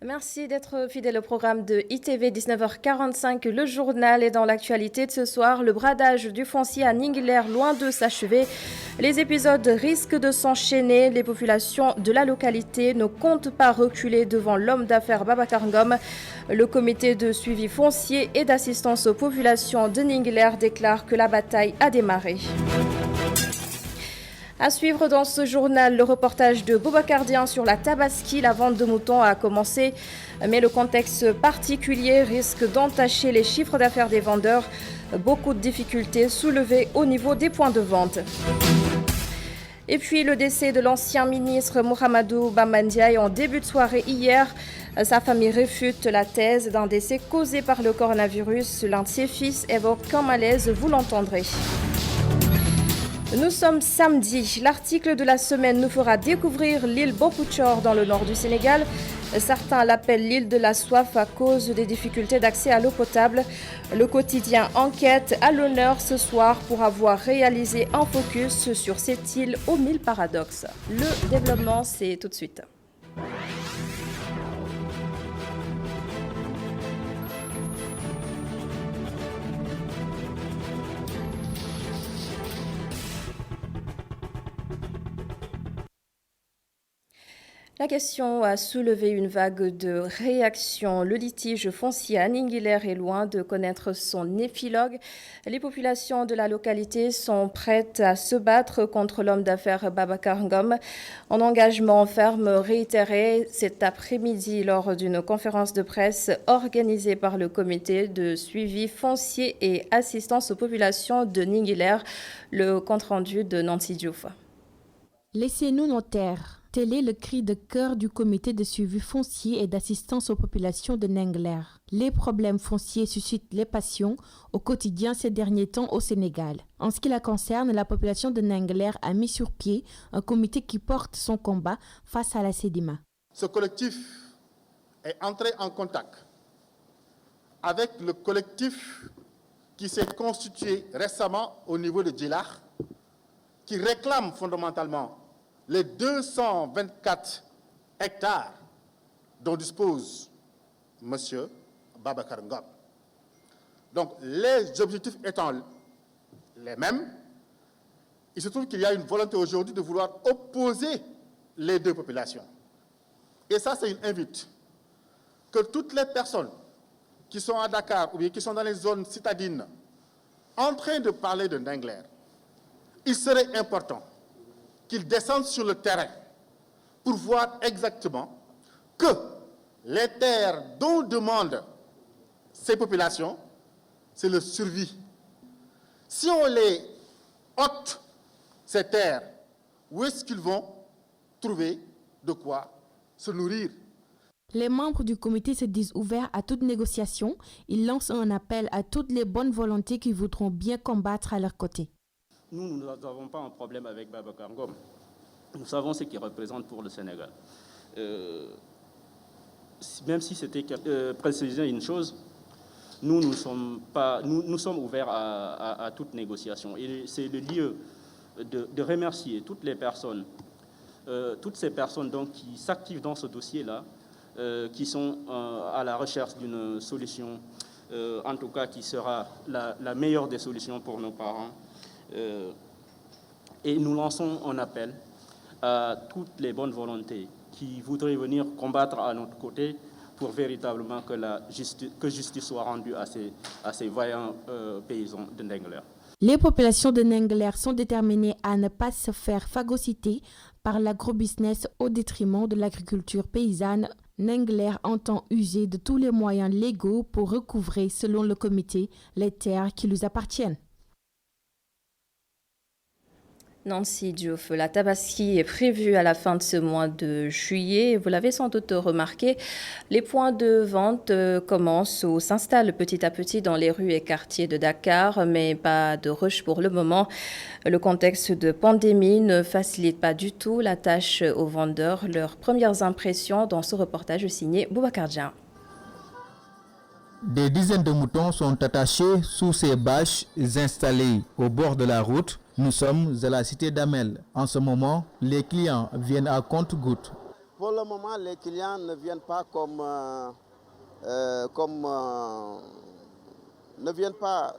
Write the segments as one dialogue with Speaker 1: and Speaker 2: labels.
Speaker 1: Merci d'être fidèle au programme de ITV 19h45. Le journal est dans l'actualité de ce soir. Le bradage du foncier à Ninguiller loin de s'achever. Les épisodes risquent de s'enchaîner. Les populations de la localité ne comptent pas reculer devant l'homme d'affaires Babacar Ngom. Le comité de suivi foncier et d'assistance aux populations de Ninguiller déclare que la bataille a démarré. À suivre dans ce journal, le reportage de Boubacar sur la Tabaski. La vente de moutons a commencé, mais le contexte particulier risque d'entacher les chiffres d'affaires des vendeurs. Beaucoup de difficultés soulevées au niveau des points de vente. Et puis le décès de l'ancien ministre Mohamedou Bambandiaye en début de soirée hier. Sa famille réfute la thèse d'un décès causé par le coronavirus. L'un de ses fils évoque un malaise, vous l'entendrez. Nous sommes samedi. L'article de la semaine nous fera découvrir l'île Bopouchor dans le nord du Sénégal. Certains l'appellent l'île de la soif à cause des difficultés d'accès à l'eau potable. Le quotidien Enquête à l'honneur ce soir pour avoir réalisé un focus sur cette île aux 1000 paradoxes. Le développement, c'est tout de suite. La question a soulevé une vague de réactions. Le litige foncier à Ninguiller est loin de connaître son épilogue. Les populations de la localité sont prêtes à se battre contre l'homme d'affaires Babacar Ngom. En engagement ferme réitéré cet après-midi lors d'une conférence de presse organisée par le comité de suivi foncier et assistance aux populations de Ninguiller. Le compte-rendu de Nancy Diouf.
Speaker 2: Laissez-nous nos terres. Tel est le cri de cœur du comité de suivi foncier et d'assistance aux populations de Ninguiller. Les problèmes fonciers suscitent les passions au quotidien ces derniers temps au Sénégal. En ce qui la concerne, la population de Ninguiller a mis sur pied un comité qui porte son combat face à la Sedima.
Speaker 3: Ce collectif est entré en contact avec le collectif qui s'est constitué récemment au niveau de Djilakh, qui réclame fondamentalement les 224 hectares dont dispose M. Babacar Ngom. Donc, les objectifs étant les mêmes, il se trouve qu'il y a une volonté aujourd'hui de vouloir opposer les deux populations. Et ça, c'est une invite que toutes les personnes qui sont à Dakar ou bien qui sont dans les zones citadines en train de parler de Ninguiller, il serait important qu'ils descendent sur le terrain pour voir exactement que les terres dont demandent ces populations, c'est le survie. Si on les ôte, ces terres, où est-ce qu'ils vont trouver de quoi se nourrir?
Speaker 2: Les membres du comité se disent ouverts à toute négociation. Ils lancent un appel à toutes les bonnes volontés qui voudront bien combattre à leur côté.
Speaker 4: Nous n'avons pas un problème avec Babacar Ngom. Nous savons ce qu'il représente pour le Sénégal. Même si c'était préciser une chose, nous sommes ouverts à toute négociation. Et c'est le lieu de remercier toutes ces personnes donc, qui s'activent dans ce dossier-là, qui sont à la recherche d'une solution, en tout cas qui sera la meilleure des solutions pour nos parents. Et nous lançons un appel à toutes les bonnes volontés qui voudraient venir combattre à notre côté pour véritablement que justice soit rendue à ces vaillants paysans de Ninguiller.
Speaker 2: Les populations de Ninguiller sont déterminées à ne pas se faire phagocyter par l'agrobusiness au détriment de l'agriculture paysanne. Ninguiller entend user de tous les moyens légaux pour recouvrer, selon le comité, les terres qui lui appartiennent.
Speaker 1: Nancy Diouf, la Tabaski est prévue à la fin de ce mois de juillet. Vous l'avez sans doute remarqué, les points de vente commencent ou s'installent petit à petit dans les rues et quartiers de Dakar, mais pas de rush pour le moment. Le contexte de pandémie ne facilite pas du tout la tâche aux vendeurs. Leurs premières impressions dans ce reportage signé Boubacar Dia.
Speaker 5: Des dizaines de moutons sont attachés sous ces bâches installées au bord de la route. Nous sommes à la cité d'Amel. En ce moment, les clients viennent à compte-gouttes.
Speaker 6: Pour le moment, les clients ne viennent pas ne viennent pas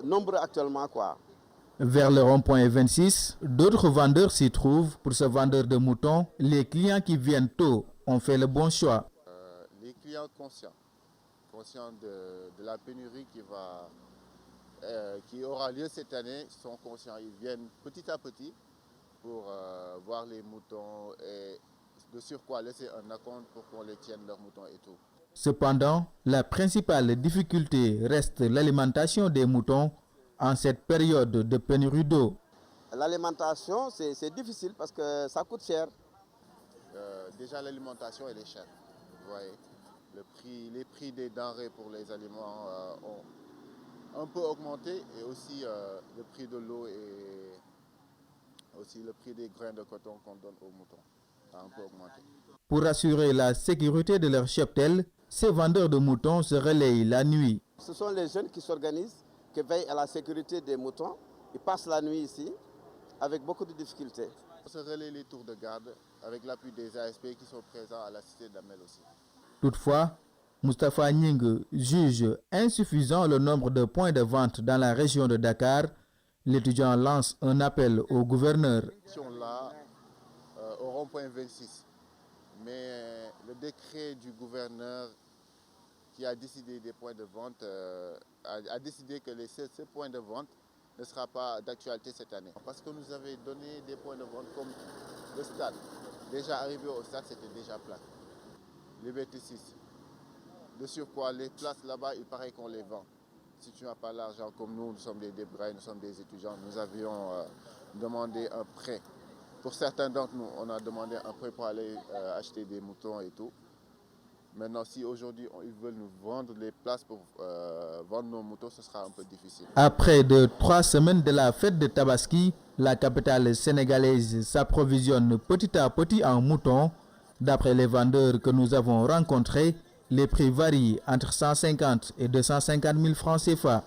Speaker 6: nombreux actuellement, quoi.
Speaker 5: Vers le rond-point 26, d'autres vendeurs s'y trouvent. Pour ce vendeur de moutons, les clients qui viennent tôt ont fait le bon choix.
Speaker 3: Les clients conscients de la pénurie qui aura lieu cette année sont conscients. Ils viennent petit à petit pour voir les moutons et de surcroît laisser un acompte pour qu'on les tienne leurs moutons et tout.
Speaker 5: Cependant, la principale difficulté reste l'alimentation des moutons en cette période de pénurie d'eau.
Speaker 6: L'alimentation, c'est difficile parce que ça coûte cher.
Speaker 3: Déjà, l'alimentation, elle est chère. Vous voyez, les prix des denrées pour les aliments ont un peu augmenté et aussi le prix de l'eau et aussi le prix des grains de coton qu'on donne aux moutons a un peu augmenté.
Speaker 5: Pour assurer la sécurité de leur cheptel, ces vendeurs de moutons se relayent la nuit.
Speaker 6: Ce sont les jeunes qui s'organisent, qui veillent à la sécurité des moutons. Ils passent la nuit ici avec beaucoup de difficultés.
Speaker 3: On se relaie les tours de garde avec l'appui des ASP qui sont présents à la cité d'Amel aussi.
Speaker 5: Toutefois, Moustapha Nying juge insuffisant le nombre de points de vente dans la région de Dakar. L'étudiant lance un appel au gouverneur.
Speaker 3: Là, au rond-point 26. Mais le décret du gouverneur qui a décidé des points de vente a décidé que ce point de vente ne sera pas d'actualité cette année. Parce que nous avions donné des points de vente comme le stade. Déjà arrivé au stade, c'était déjà plein. Liberté 6. De surcroît, les places là-bas, il paraît qu'on les vend. Si tu n'as pas l'argent comme nous sommes des débrouillards, nous sommes des étudiants, nous avions demandé un prêt. Pour certains d'entre nous, on a demandé un prêt pour aller acheter des moutons et tout. Maintenant, si aujourd'hui ils veulent nous vendre les places pour vendre nos moutons, ce sera un peu difficile.
Speaker 5: Après 3 semaines de la fête de Tabaski, la capitale sénégalaise s'approvisionne petit à petit en moutons. D'après les vendeurs que nous avons rencontrés, les prix varient entre 150 et 250 000 francs CFA.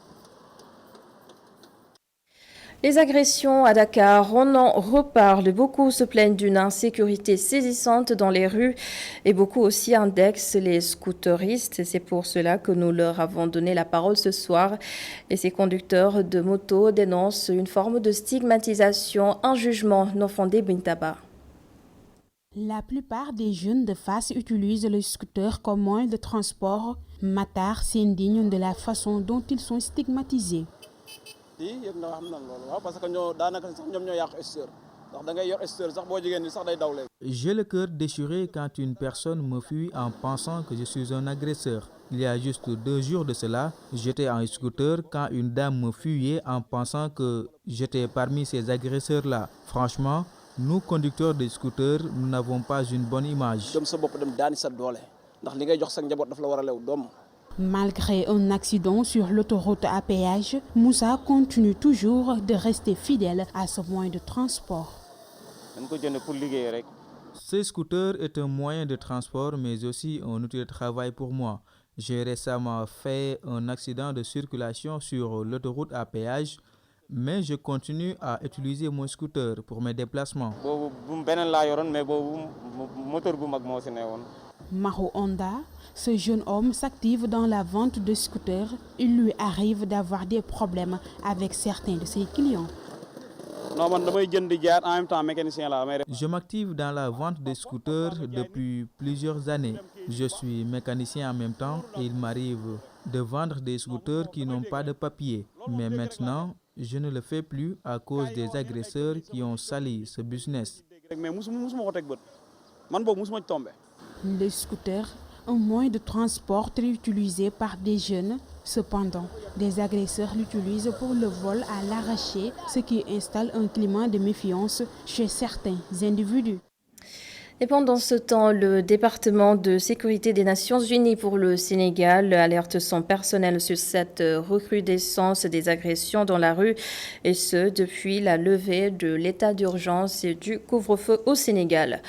Speaker 1: Les agressions à Dakar, on en reparle. Beaucoup se plaignent d'une insécurité saisissante dans les rues et beaucoup aussi indexent les scooteristes. C'est pour cela que nous leur avons donné la parole ce soir. Et ces conducteurs de moto dénoncent une forme de stigmatisation, un jugement non fondé, Bintaba.
Speaker 2: La plupart des jeunes de Fass utilisent le scooter comme moyen de transport. Matar s'indigne de la façon dont ils sont stigmatisés.
Speaker 5: J'ai le cœur déchiré quand une personne me fuit en pensant que je suis un agresseur. Il y a juste 2 jours de cela, j'étais en scooter quand une dame me fuyait en pensant que j'étais parmi ces agresseurs-là. Franchement, nous conducteurs de scooters, nous n'avons pas une bonne image.
Speaker 2: Malgré un accident sur l'autoroute à péage, Moussa continue toujours de rester fidèle à ce moyen de transport.
Speaker 5: Ce scooter est un moyen de transport, mais aussi un outil de travail pour moi. J'ai récemment fait un accident de circulation sur l'autoroute à péage, mais je continue à utiliser mon scooter pour mes déplacements.
Speaker 2: Maho Honda, ce jeune homme s'active dans la vente de scooters. Il lui arrive d'avoir des problèmes avec certains de ses clients.
Speaker 5: Je m'active dans la vente de scooters depuis plusieurs années. Je suis mécanicien en même temps et il m'arrive de vendre des scooters qui n'ont pas de papier. Mais maintenant, je ne le fais plus à cause des agresseurs qui ont sali ce business.
Speaker 2: Le scooter, un moyen de transport très utilisé par des jeunes. Cependant, des agresseurs l'utilisent pour le vol à l'arraché, ce qui installe un climat de méfiance chez certains individus.
Speaker 1: Et pendant ce temps, le département de sécurité des Nations Unies pour le Sénégal alerte son personnel sur cette recrudescence des agressions dans la rue, et ce, depuis la levée de l'état d'urgence et du couvre-feu au Sénégal.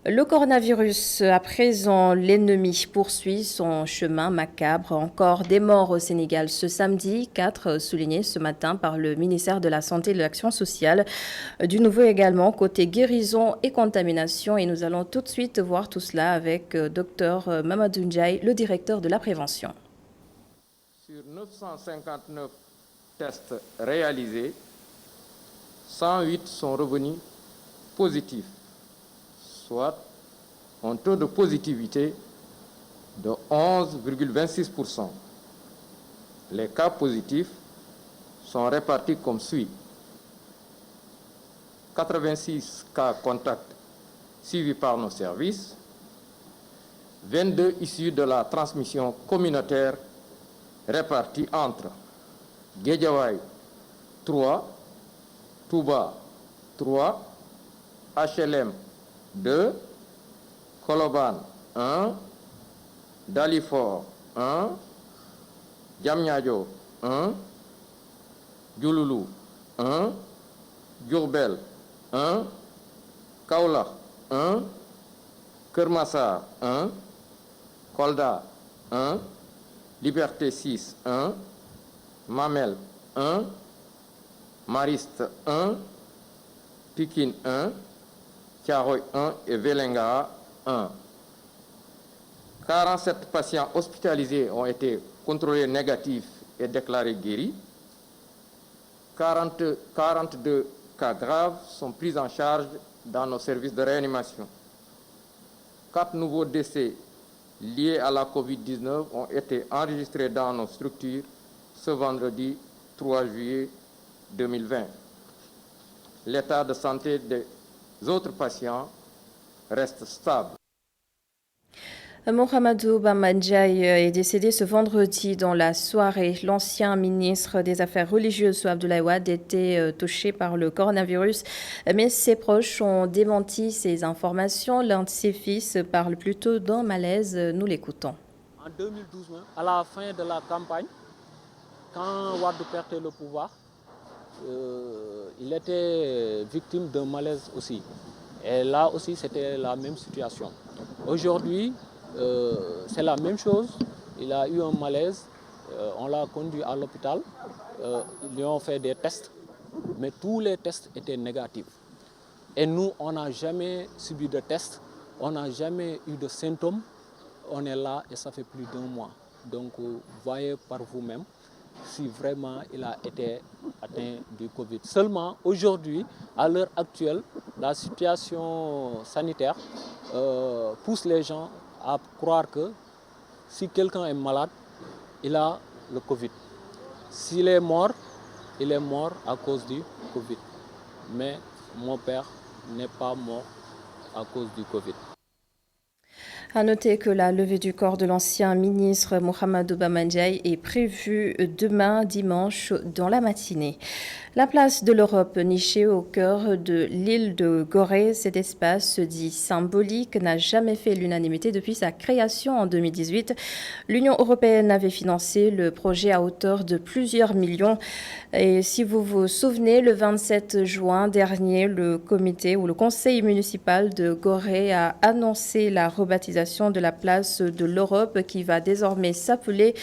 Speaker 1: Le coronavirus, à présent, l'ennemi poursuit son chemin macabre. Encore des morts au Sénégal ce samedi, 4 soulignés ce matin par le ministère de la Santé et de l'Action sociale. Du nouveau également côté guérison et contamination. Et nous allons tout de suite voir tout cela avec Dr Mamadou Ndiaye, le directeur de la prévention.
Speaker 7: Sur 959 tests réalisés, 108 sont revenus positifs, soit un taux de positivité de 11,26%. Les cas positifs sont répartis comme suit. 86 cas contacts suivis par nos services, 22 issus de la transmission communautaire répartis entre Guédiawaye 3, Touba 3, HLM 2, Koloban 1, Dalifort 1, Diamniadio 1, Diouloulou 1, Diourbel 1, Kaolack 1, Keur Massar 1, Kolda 1, Liberté 6 1, Mamel 1, Mariste 1, Pikine 1, Thiaroye 1 et Vélingara 1. 47 patients hospitalisés ont été contrôlés négatifs et déclarés guéris. 42 cas graves sont pris en charge dans nos services de réanimation. 4 nouveaux décès liés à la COVID-19 ont été enregistrés dans nos structures ce vendredi 3 juillet 2020. L'état de santé des autres patients reste stable.
Speaker 1: Mohamedou Bamba Ndiaye est décédé ce vendredi dans la soirée. L'ancien ministre des Affaires religieuses, Abdoulaye Wade, était touché par le coronavirus, mais ses proches ont démenti ces informations. L'un de ses fils parle plutôt d'un malaise. Nous l'écoutons.
Speaker 8: En 2012, à la fin de la campagne, quand Wade perdait le pouvoir, il était victime d'un malaise aussi. Et là aussi, c'était la même situation. Aujourd'hui, c'est la même chose. Il a eu un malaise. On l'a conduit à l'hôpital. Ils lui ont fait des tests. Mais tous les tests étaient négatifs. Et nous, on n'a jamais subi de tests. On n'a jamais eu de symptômes. On est là et ça fait plus d'1 mois. Donc, voyez par vous-même si vraiment il a été atteint du Covid. Seulement, aujourd'hui, à l'heure actuelle, la situation sanitaire pousse les gens à croire que si quelqu'un est malade, il a le Covid. S'il est mort, il est mort à cause du Covid. Mais mon père n'est pas mort à cause du Covid.
Speaker 1: À noter que la levée du corps de l'ancien ministre Mohamedou Bamba Ndiaye est prévue demain dimanche dans la matinée. La place de l'Europe nichée au cœur de l'île de Gorée, cet espace dit symbolique, n'a jamais fait l'unanimité depuis sa création en 2018. L'Union européenne avait financé le projet à hauteur de plusieurs millions. Et si vous vous souvenez, le 27 juin dernier, le conseil municipal de Gorée a annoncé la rebaptisation de la place de l'Europe qui va désormais s'appeler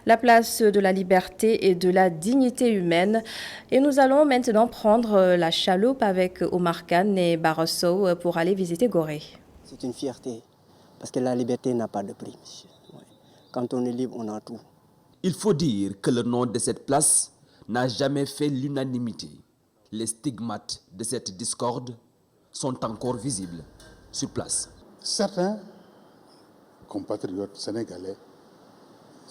Speaker 1: la place de la liberté et de la dignité humaine. Et nous allons maintenant prendre la chaloupe avec Omar Khan et Barroso pour aller visiter Gorée.
Speaker 9: C'est une fierté, parce que la liberté n'a pas de prix, monsieur. Ouais. Quand on est libre, on a tout.
Speaker 10: Il faut dire que le nom de cette place n'a jamais fait l'unanimité. Les stigmates de cette discorde sont encore visibles sur place.
Speaker 3: Certains compatriotes sénégalais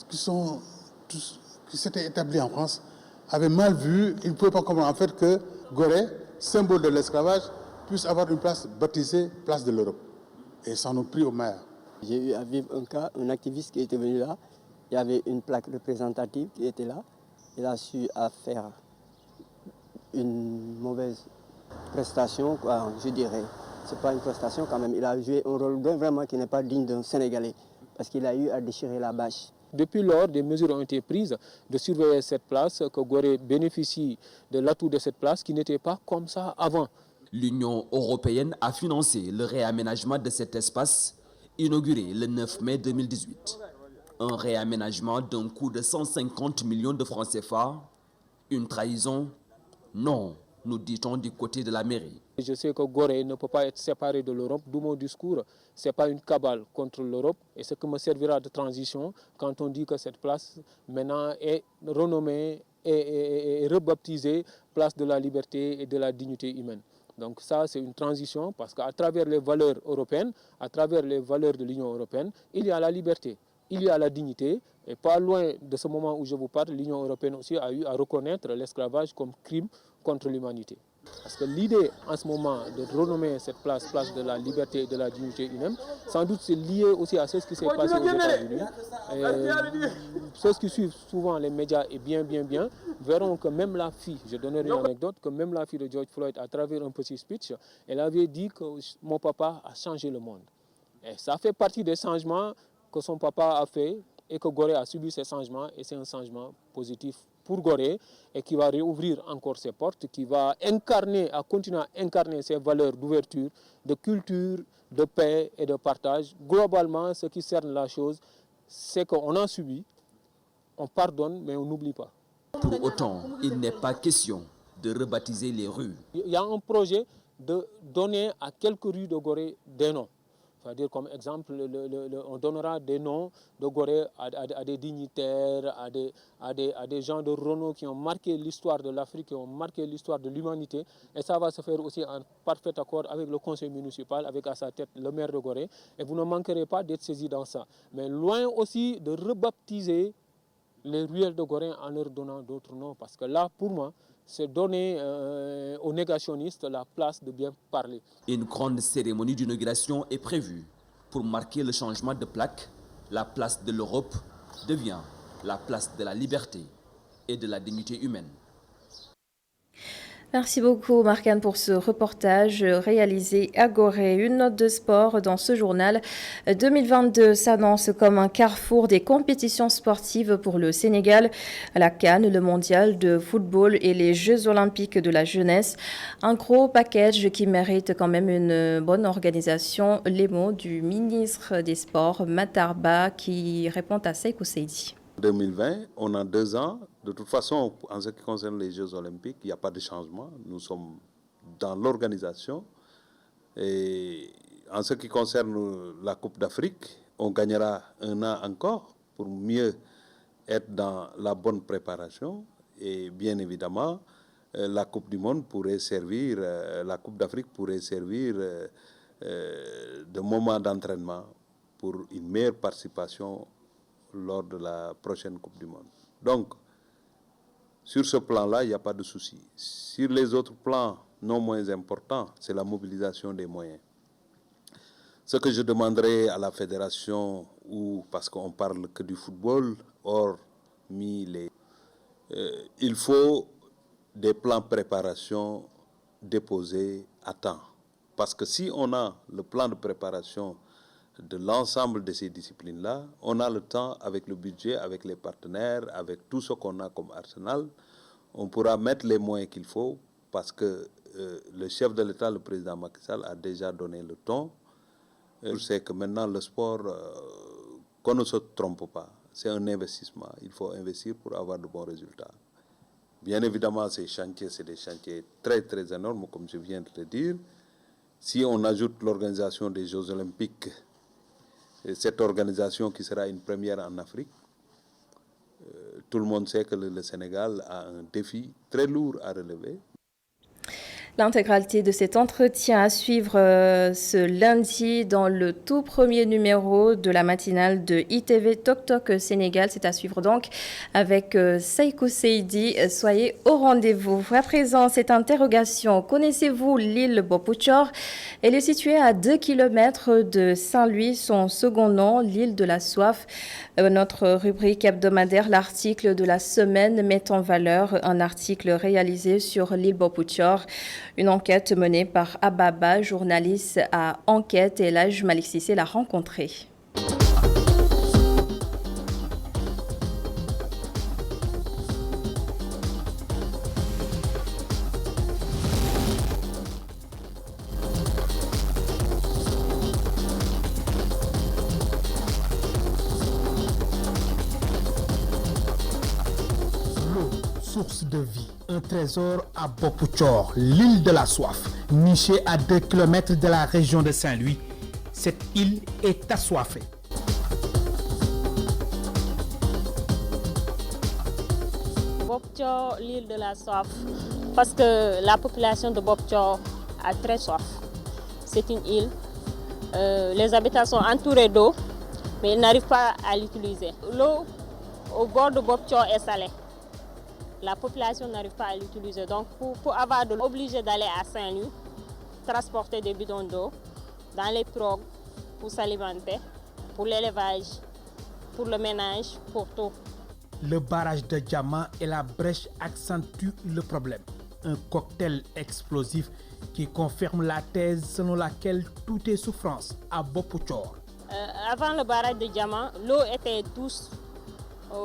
Speaker 3: qui s'étaient établis en France avaient mal vu, ils ne pouvaient pas comprendre en fait que Gorée, symbole de l'esclavage, puisse avoir une place baptisée place de l'Europe. Et ça nous prie au maire.
Speaker 9: J'ai eu à vivre un cas, un activiste qui était venu là, il y avait une plaque représentative qui était là, il a su faire une mauvaise prestation, quoi, je dirais. C'est pas une prestation quand même, il a joué un rôle vraiment qui n'est pas digne d'un Sénégalais, parce qu'il a eu à déchirer la bâche.
Speaker 8: Depuis lors, des mesures ont été prises de surveiller cette place, que Gorée bénéficie de l'atout de cette place qui n'était pas comme ça avant.
Speaker 10: L'Union européenne a financé le réaménagement de cet espace, inauguré le 9 mai 2018. Un réaménagement d'un coût de 150 millions de francs CFA. Une trahison? Non, nous dit-on du côté de la mairie.
Speaker 8: Je sais que Gorée ne peut pas être séparé de l'Europe, d'où mon discours. Ce n'est pas une cabale contre l'Europe et ce qui me servira de transition quand on dit que cette place maintenant est renommée et rebaptisée place de la liberté et de la dignité humaine. Donc ça, c'est une transition parce qu'à travers les valeurs européennes, à travers les valeurs de l'Union européenne, il y a la liberté, il y a la dignité. Et pas loin de ce moment où je vous parle, l'Union européenne aussi a eu à reconnaître l'esclavage comme crime contre l'humanité. Parce que l'idée en ce moment de renommer cette place, place de la liberté et de la dignité humaine, sans doute c'est lié aussi à ce qui s'est passé aux États-Unis. Ceux qui suivent souvent les médias et bien, verront que même la fille, je donnerai une anecdote, que même la fille de George Floyd, à travers un petit speech, elle avait dit que mon papa a changé le monde. Et ça fait partie des changements que son papa a fait et que Gorée a subi ces changements et c'est un changement positif pour Gorée et qui va réouvrir encore ses portes, qui va continuer à incarner ses valeurs d'ouverture, de culture, de paix et de partage. Globalement, ce qui cerne la chose, c'est qu'on a subi, on pardonne, mais on n'oublie pas.
Speaker 10: Pour autant, il n'est pas question de rebaptiser les rues.
Speaker 8: Il y a un projet de donner à quelques rues de Gorée des noms. C'est-à-dire, comme exemple, on donnera des noms de Gorée à des dignitaires, à des gens de renom qui ont marqué l'histoire de l'Afrique, qui ont marqué l'histoire de l'humanité. Et ça va se faire aussi en parfait accord avec le conseil municipal, avec à sa tête le maire de Gorée. Et vous ne manquerez pas d'être saisis dans ça. Mais loin aussi de rebaptiser les ruelles de Gorée en leur donnant d'autres noms. Parce que là, pour moi, c'est donner aux négationnistes la place de bien parler.
Speaker 10: Une grande cérémonie d'inauguration est prévue. Pour marquer le changement de plaque, la place de l'Europe devient la place de la liberté et de la dignité humaine.
Speaker 1: Merci beaucoup Marc-Anne pour ce reportage réalisé à Gorée. Une note de sport dans ce journal. 2022 s'annonce comme un carrefour des compétitions sportives pour le Sénégal. La CAN, le mondial de football et les Jeux olympiques de la jeunesse. Un gros package qui mérite quand même une bonne organisation. Les mots du ministre des Sports, Matar Ba, qui répond à Seiko Seydi.
Speaker 3: 2020, on a 2 ans. De toute façon, en ce qui concerne les Jeux olympiques, il n'y a pas de changement. Nous sommes dans l'organisation. Et en ce qui concerne la Coupe d'Afrique, on gagnera 1 an encore pour mieux être dans la bonne préparation. Et bien évidemment, la Coupe du Monde pourrait servir, la Coupe d'Afrique pourrait servir de moment d'entraînement pour une meilleure participation lors de la prochaine Coupe du Monde. Donc, sur ce plan-là, il n'y a pas de souci. Sur les autres plans non moins importants, c'est la mobilisation des moyens. Ce que je demanderai à la fédération, parce qu'on parle que du football, hormis les... il faut des plans de préparation déposés à temps. Parce que si on a le plan de préparation de l'ensemble de ces disciplines-là, on a le temps, avec le budget, avec les partenaires, avec tout ce qu'on a comme arsenal, on pourra mettre les moyens qu'il faut parce que le chef de l'État, le président Macky Sall, a déjà donné le ton. C'est que maintenant le sport, qu'on ne se trompe pas, c'est un investissement. Il faut investir pour avoir de bons résultats. Bien évidemment, ces chantiers, c'est des chantiers très, très énormes, comme je viens de le dire. Si on ajoute l'organisation des Jeux olympiques, cette organisation qui sera une première en Afrique, tout le monde sait que le Sénégal a un défi très lourd à relever.
Speaker 1: L'intégralité de cet entretien à suivre ce lundi dans le tout premier numéro de la matinale de ITV Tok Tok Sénégal. C'est à suivre donc avec Seiko Seydi. Soyez au rendez-vous. À présent, cette interrogation. Connaissez-vous l'île Bopouchor? Elle est située à 2 km de Saint-Louis. Son second nom, l'île de la soif. Notre rubrique hebdomadaire, l'article de la semaine, met en valeur un article réalisé sur l'île Bopouchor. Une enquête menée par Ababa, journaliste à Enquête, et Elhadj Malick Cissé l'a rencontré.
Speaker 11: source de vie, un trésor à Bopouchor, l'île de la soif. Nichée à 2 km de la région de Saint-Louis, cette île est assoiffée.
Speaker 12: Bopouchor, l'île de la soif, parce que la population de Bopouchor a très soif. C'est une île, les habitants sont entourés d'eau, mais ils n'arrivent pas à l'utiliser. L'eau au bord de Bopouchor est salée. La population n'arrive pas à l'utiliser. Donc pour avoir de l'eau, obligé d'aller à Saint-Louis, transporter des bidons d'eau dans les pirogues pour s'alimenter, pour l'élevage, pour le ménage, pour tout.
Speaker 11: Le barrage de Diama et la brèche accentuent le problème. Un cocktail explosif qui confirme la thèse selon laquelle tout est souffrance à Bopouchor.
Speaker 12: Avant le barrage de Diama, l'eau était douce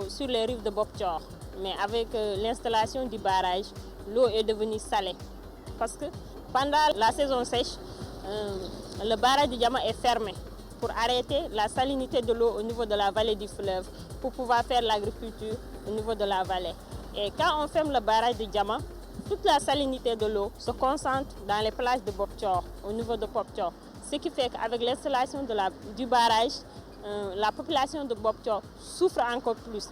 Speaker 12: sur les rives de Bopouchor. Mais avec l'installation du barrage, l'eau est devenue salée. Parce que pendant la saison sèche, le barrage de Diama est fermé pour arrêter la salinité de l'eau au niveau de la vallée du fleuve, pour pouvoir faire l'agriculture au niveau de la vallée. Et quand on ferme le barrage de Diama, toute la salinité de l'eau se concentre dans les plages de Bopouchor, au niveau de Bopouchor. Ce qui fait qu'avec l'installation du barrage, la population de Bopouchor souffre encore plus.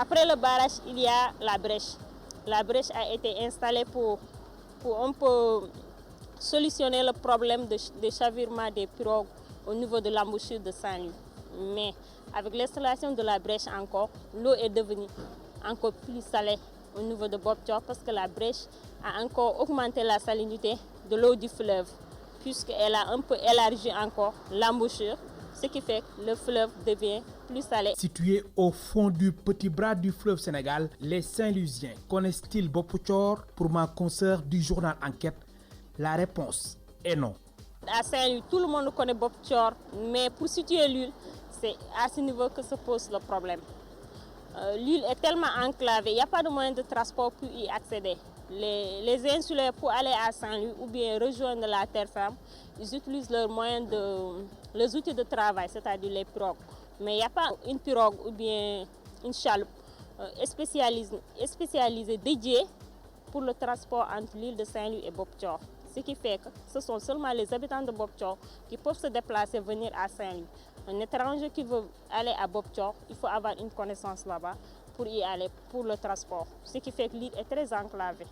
Speaker 12: Après le barrage, il y a la brèche. La brèche a été installée pour un peu solutionner le problème de chavirement des pirogues au niveau de l'embouchure de Saint-Louis. Mais avec l'installation de la brèche encore, l'eau est devenue encore plus salée au niveau de Bopouchor parce que la brèche a encore augmenté la salinité de l'eau du fleuve puisqu'elle a un peu élargi encore l'embouchure, ce qui fait que le fleuve devient plus salé.
Speaker 11: Situé au fond du petit bras du fleuve Sénégal, les Saint-Louisiens connaissent-ils Bopouchor? Pour ma consoeur du journal Enquête, la réponse est non.
Speaker 12: À Saint-Louis, tout le monde connaît Bopouchor, mais pour situer l'île, c'est à ce niveau que se pose le problème. L'île est tellement enclavée, il n'y a pas de moyen de transport pour y accéder. Les insulaires pour aller à Saint-Louis ou bien rejoindre la terre ferme, ils utilisent les outils de travail, c'est-à-dire les pirogues. Mais il n'y a pas une pirogue ou bien une chaloupe spécialisée dédiée pour le transport entre l'île de Saint-Louis et Bopouchor. Ce qui fait que ce sont seulement les habitants de Bopouchor qui peuvent se déplacer, venir à Saint-Louis. Un étranger qui veut aller à Bopouchor, il faut avoir une connaissance là-bas pour y aller, pour le transport. Ce qui fait que l'île est très enclavée.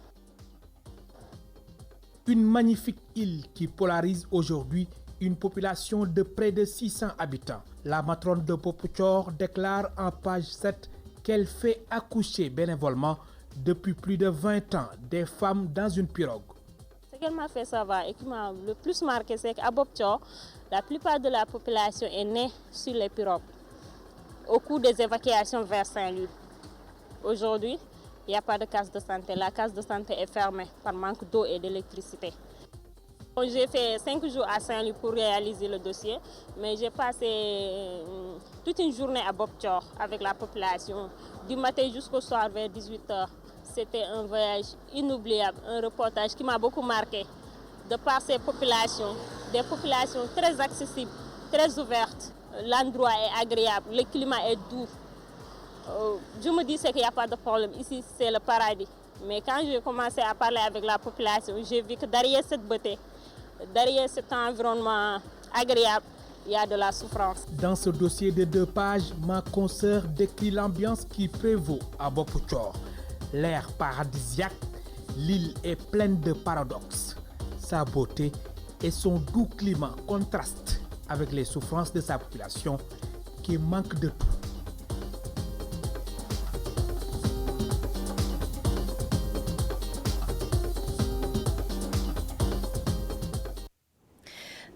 Speaker 11: Une magnifique île qui polarise aujourd'hui une population de près de 600 habitants. La matrone de Bopouchor déclare en page 7 qu'elle fait accoucher bénévolement depuis plus de 20 ans des femmes dans une pirogue.
Speaker 12: Ce qu'elle m'a fait savoir et qui m'a le plus marqué, c'est qu'à Bopouchor, la plupart de la population est née sur les pirogues au cours des évacuations vers Saint-Louis. Aujourd'hui, il n'y a pas de case de santé. La case de santé est fermée par manque d'eau et d'électricité. J'ai fait 5 jours à Saint-Louis pour réaliser le dossier, mais j'ai passé toute une journée à Bopouchor avec la population, du matin jusqu'au soir vers 18h. C'était un voyage inoubliable, un reportage qui m'a beaucoup marqué. De par ces populations, des populations très accessibles, très ouvertes. L'endroit est agréable, le climat est doux. Je me disais qu'il n'y a pas de problème, ici c'est le paradis. Mais quand j'ai commencé à parler avec la population, j'ai vu que derrière cette beauté, derrière cet environnement agréable, il y a de la souffrance.
Speaker 11: Dans ce dossier de 2 pages, ma consoeur décrit l'ambiance qui prévaut à Bopouchor. L'air paradisiaque, l'île est pleine de paradoxes. Sa beauté et son doux climat contrastent avec les souffrances de sa population qui manque de tout.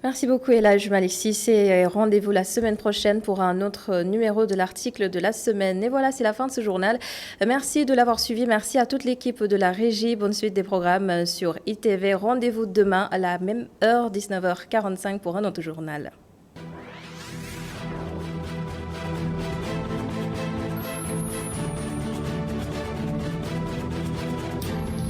Speaker 1: Merci beaucoup Elhadj Malick et rendez-vous la semaine prochaine pour un autre numéro de l'article de la semaine. Et voilà, c'est la fin de ce journal. Merci de l'avoir suivi. Merci à toute l'équipe de la régie. Bonne suite des programmes sur ITV. Rendez-vous demain à la même heure, 19h45 pour un autre journal.